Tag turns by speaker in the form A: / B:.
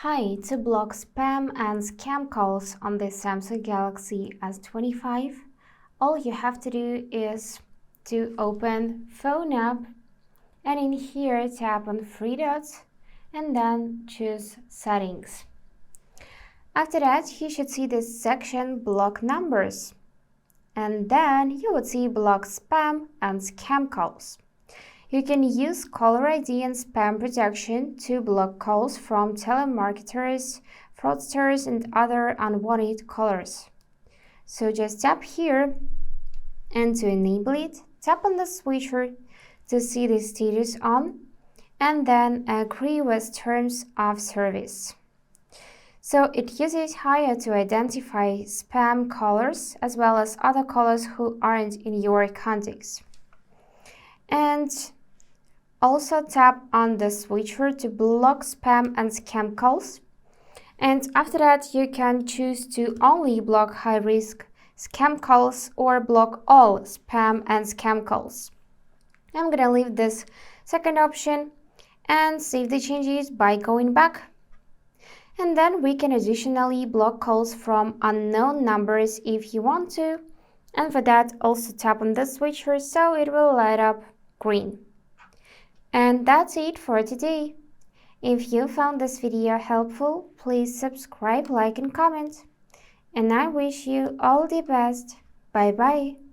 A: Hi, to block spam and scam calls on the Samsung Galaxy S25, all you have to do is to open Phone app and in here tap on three dots and then choose Settings. After that, you should see this section Block Numbers, and then you would see Block Spam and Scam Calls. You can use caller ID and spam protection to block calls from telemarketers, fraudsters, and other unwanted callers. So just tap here, and to enable it, tap on the switcher to see the status on, and then agree with terms of service. So it uses Hire to identify spam callers as well as other callers who aren't in your contacts. And also tap on the switcher to block spam and scam calls. And after that, you can choose to only block high-risk scam calls or block all spam and scam calls. I'm gonna leave this second option and save the changes by going back. And then we can additionally block calls from unknown numbers if you want to. And for that, also tap on the switcher so it will light up green. And that's it for today. If you found this video helpful, please subscribe, like, and comment. And I wish you all the best. Bye bye.